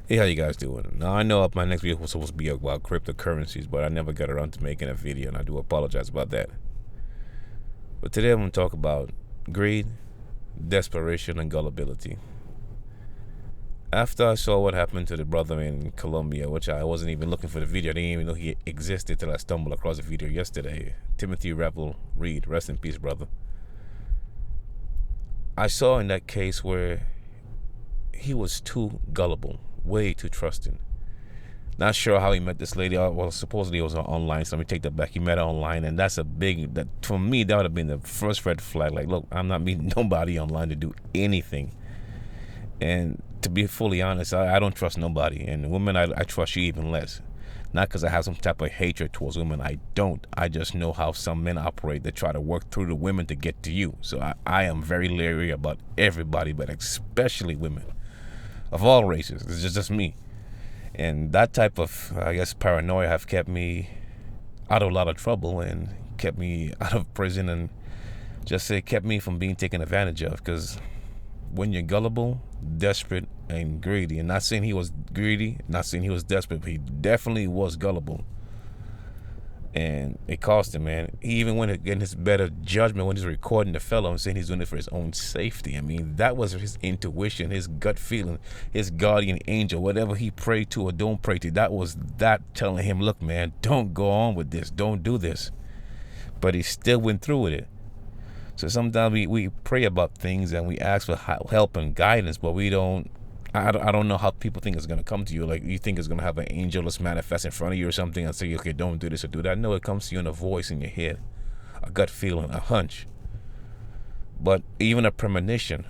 Hey, how you guys doing? Now I know my next video was supposed to be about cryptocurrencies, but I never got around to making a video, and I do apologize about that. But today I'm going to talk about greed, desperation, and gullibility. After I saw what happened to the brother in Colombia, which I wasn't even looking for the video, I didn't even know he existed till I stumbled across the video yesterday. Timothy Revel Reed, rest in peace, brother. I saw in that case where he was too gullible, way too trusting. Not sure how he met this lady. Well, supposedly it was online, so let me take that back. He met her online, and that's that for me, that would have been the first red flag. Like, look, I'm not meeting nobody online to do anything. And to be fully honest, I don't trust nobody. And women, I trust you even less. Not because I have some type of hatred towards women. I don't. I just know how some men operate. They try to work through the women to get to you. So I am very leery about everybody, but especially women of all races. It's just me. And that type of, I guess, paranoia have kept me out of a lot of trouble and kept me out of prison, and just say kept me from being taken advantage of. Because when you're gullible, desperate, and greedy, and not saying he was greedy, not saying he was desperate, but he definitely was gullible. And it cost him, man. He even went against his better judgment when he's recording the fellow and saying he's doing it for his own safety. I mean, that was his intuition, his gut feeling, his guardian angel, whatever he prayed to or don't pray to. That was that telling him, look, man, don't go on with this. Don't do this. But he still went through with it. So sometimes we pray about things and we ask for help and guidance, but we don't. I don't know how people think it's going to come to you. Like, you think it's going to have an angel that's manifest in front of you or something and say, okay, don't do this or do that. No, it comes to you in a voice in your head, a gut feeling, a hunch. But even a premonition,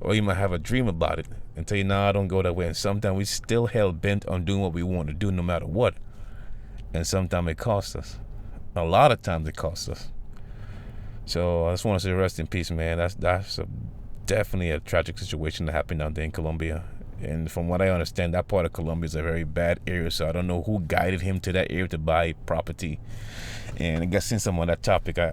or you might have a dream about it and tell you, nah, don't go that way. And sometimes we still hell bent on doing what we want to do no matter what. And sometimes it costs us. A lot of times it costs us. So I just want to say rest in peace, man. That's definitely a tragic situation that happened down there in Colombia. And from what I understand, that part of Colombia is a very bad area. So I don't know who guided him to that area to buy property. And I guess since I'm on that topic, I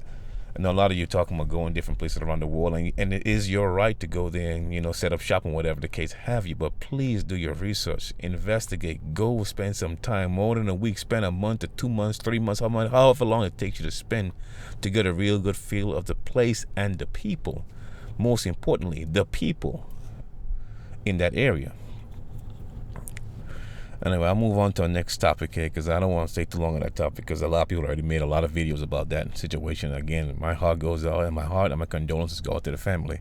know a lot of you talking about going different places around the world, and it is your right to go there and set up shop and whatever the case have you. But please do your research, investigate, go spend some time, more than a week, spend a month or 2 months, 3 months, however long it takes you to spend to get a real good feel of the place and the people. Most importantly, the people in that area. Anyway, I'll move on to our next topic here because I don't want to stay too long on that topic because a lot of people already made a lot of videos about that situation. Again, my heart goes out, and my condolences go out to the family.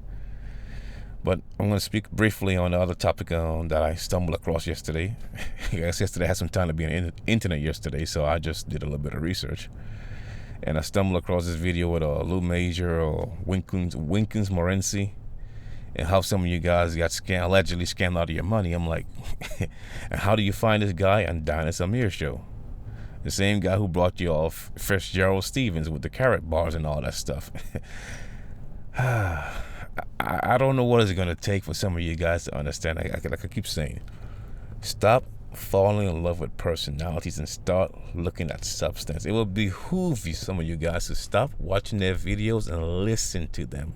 But I'm going to speak briefly on the other topic that I stumbled across yesterday. I guess yesterday I had some time to be on the internet yesterday, so I just did a little bit of research. And I stumbled across this video with Lou Major or Winkins Morency, and how some of you guys got allegedly scammed out of your money. I'm like, and how do you find this guy on Dinah Samir show? The same guy who brought you off Fitzgerald Stevens with the carrot bars and all that stuff. I don't know what it's going to take for some of you guys to understand. Like I keep saying, stop falling in love with personalities and start looking at substance. It will behoove you, some of you guys, to stop watching their videos and listen to them.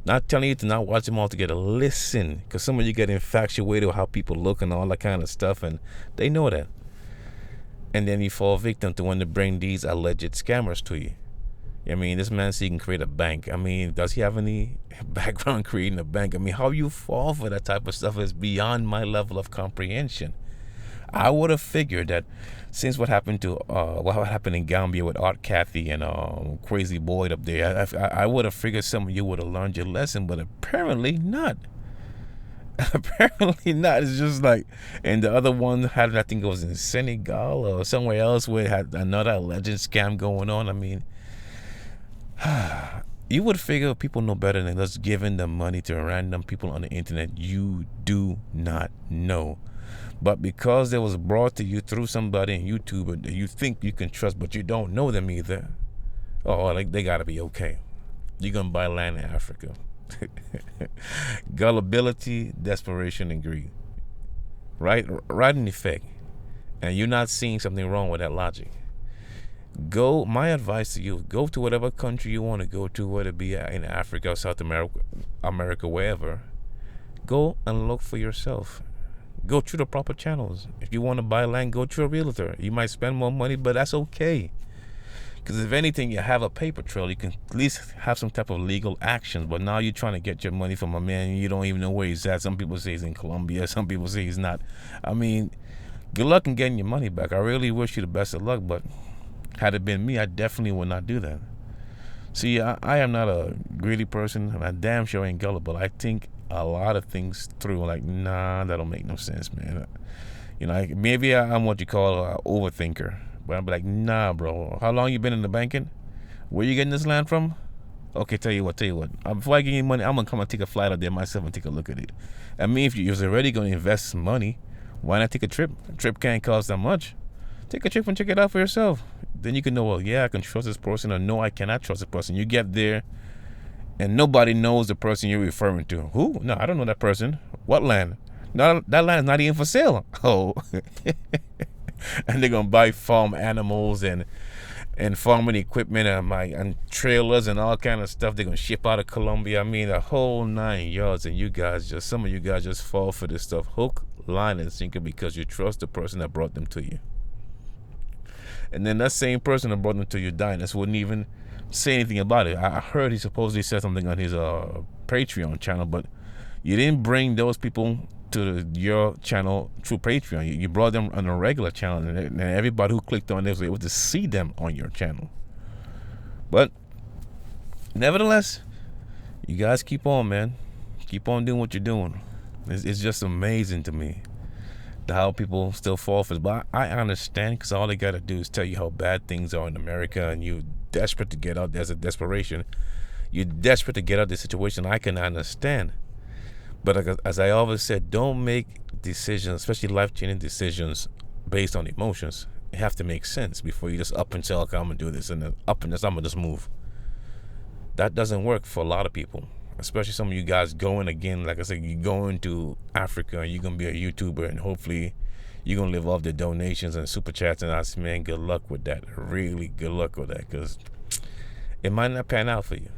Not telling you to not watch them all together. Listen, because some of you get infatuated with how people look and all that kind of stuff, and they know that. And then you fall victim to when they bring these alleged scammers to you. I mean, this man said he can create a bank. I mean, does he have any background creating a bank? I mean, how you fall for that type of stuff is beyond my level of comprehension. I would have figured that since what happened in Gambia with Art Cathy and Crazy Boyd up there, I would have figured some of you would have learned your lesson, but apparently not. Apparently not. It's just like, and the other one had, I think it was in Senegal or somewhere else, where it had another alleged scam going on. I mean, you would figure people know better than just giving them money to random people on the internet you do not know. But because it was brought to you through somebody on YouTube that you think you can trust, but you don't know them either, they gotta be okay. You're gonna buy land in Africa. Gullibility, desperation, and greed. Right in effect. And you're not seeing something wrong with that logic. My advice to you, go to whatever country you want to go to, whether it be in Africa, South America, wherever. Go and look for yourself. Go through the proper channels. If you want to buy land, go through a realtor. You might spend more money, but that's okay. Because if anything, you have a paper trail. You can at least have some type of legal actions. But now you're trying to get your money from a man you don't even know where he's at. Some people say he's in Colombia. Some people say he's not. I mean, good luck in getting your money back. I really wish you the best of luck. But had it been me, I definitely would not do that. See, I am not a greedy person. And I damn sure ain't gullible. I think a lot of things through. Like, nah, that don't make no sense, man. You know, maybe I'm what you call an overthinker. But I'm like, nah, bro. How long you been in the banking? Where you getting this land from? Okay, tell you what. Before I give you money, I'm going to come and take a flight out there myself and take a look at it. I mean, if you're already going to invest money, why not take a trip? A trip can't cost that much. Take a trip and check it out for yourself. Then you can know, well, yeah, I can trust this person, or no, I cannot trust this person. You get there, and nobody knows the person you're referring to. Who? No, I don't know that person. What land? No, that land is not even for sale. Oh. And they're gonna buy farm animals and farming equipment and trailers and all kind of stuff. They're gonna ship out of Colombia. I mean, the whole 9 yards. And some of you guys just fall for this stuff, hook, line, and sinker, because you trust the person that brought them to you. And then that same person that brought them to you, Dinus, wouldn't even say anything about it. I heard he supposedly said something on his Patreon channel, but you didn't bring those people to your channel through Patreon. You brought them on a regular channel, and everybody who clicked on it was able to see them on your channel. But nevertheless, you guys keep on, man. Keep on doing what you're doing. It's just amazing to me how people still fall for it. But I understand, because all they got to do is tell you how bad things are in America, and you're desperate to get out. There's a desperation. You're desperate to get out of the situation. I can understand. But as I always said, don't make decisions, especially life-changing decisions, based on emotions. You have to make sense before you just up and say, okay, I'm going to do this, and then up and I'm going to just move. That doesn't work for a lot of people, especially some of you guys going again. Like I said, you're going to Africa, and you're going to be a YouTuber, and hopefully you're going to live off the donations and super chats. And I say, man, good luck with that. Really good luck with that, because it might not pan out for you.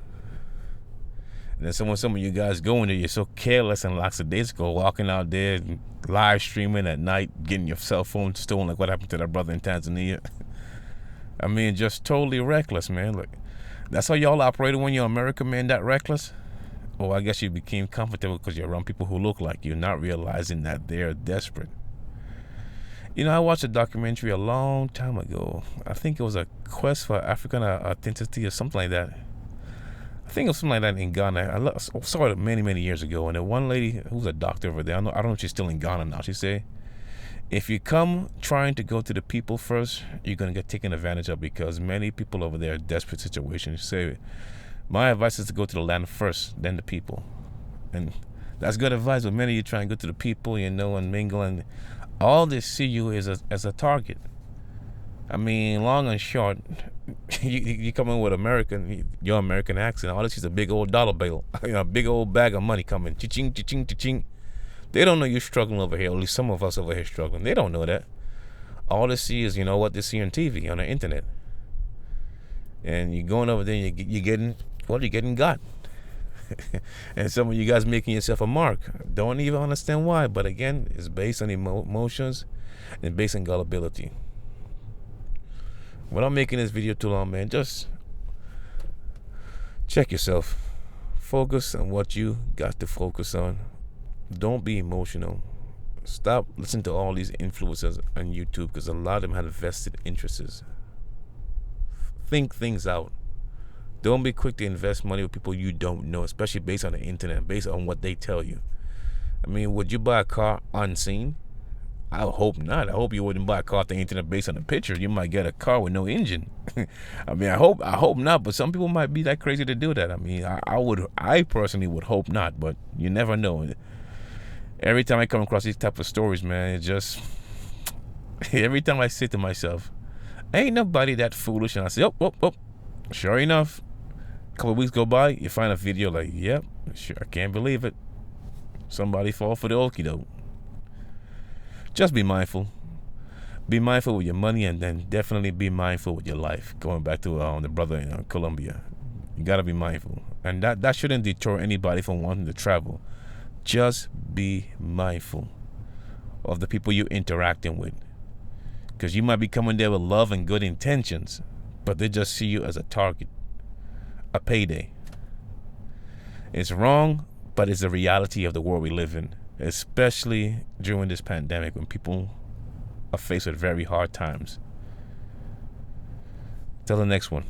And then some of you guys going there, you're so careless and lackadaisical, walking out there, live streaming at night, getting your cell phone stolen, like what happened to that brother in Tanzania. I mean, just totally reckless, man. Look, that's how y'all operated when you're American, man, that reckless? Oh, I guess you became comfortable because you're around people who look like you, not realizing that they're desperate. You know, I watched a documentary a long time ago. I think it was a quest for African authenticity or something like that. I think it was something like that in Ghana. I saw it many, many years ago. And then one lady who's a doctor over there, I don't know if she's still in Ghana now, she said, if you come trying to go to the people first, you're going to get taken advantage of, because many people over there are desperate situations. She said, my advice is to go to the land first, then the people. And that's good advice, but many of you try and go to the people, you know, and mingle, and all they see you is as a target. I mean, long and short, you come in with your American accent. All this is a big old dollar bill, a big old bag of money coming. Cha-ching, cha-ching, cha-ching. They don't know you're struggling over here. At least some of us over here struggling. They don't know that. All they see is, what they see on TV, on the internet. And you're going over there, and you're getting got. And some of you guys making yourself a mark. Don't even understand why. But again, it's based on emotions and based on gullibility. Without making this video too long, man, just check yourself. Focus on what you got to focus on. Don't be emotional. Stop listening to all these influencers on YouTube, because a lot of them have vested interests. Think things out. Don't be quick to invest money with people you don't know, especially based on the internet, based on what they tell you. I mean, would you buy a car unseen? I hope not. I hope you wouldn't buy a car off the internet based on the picture. You might get a car with no engine. I mean, I hope not, but some people might be that crazy to do that. I mean, I personally would hope not, but you never know. Every time I come across these type of stories, man, it just, every time I say to myself, ain't nobody that foolish, and I say, oh, sure enough, a couple of weeks go by, you find a video like, yep, sure, I can't believe it. Somebody fall for the okie doke. Just be mindful. Be mindful with your money, and then definitely be mindful with your life. Going back to the brother in Colombia, you gotta be mindful, and that shouldn't deter anybody from wanting to travel. Just be mindful. of the people you're interacting with. Because you might be coming there with love and good intentions, but they just see you as a target, a payday. It's wrong, but it's the reality of the world we live in, especially during this pandemic when people are faced with very hard times. Till the next one.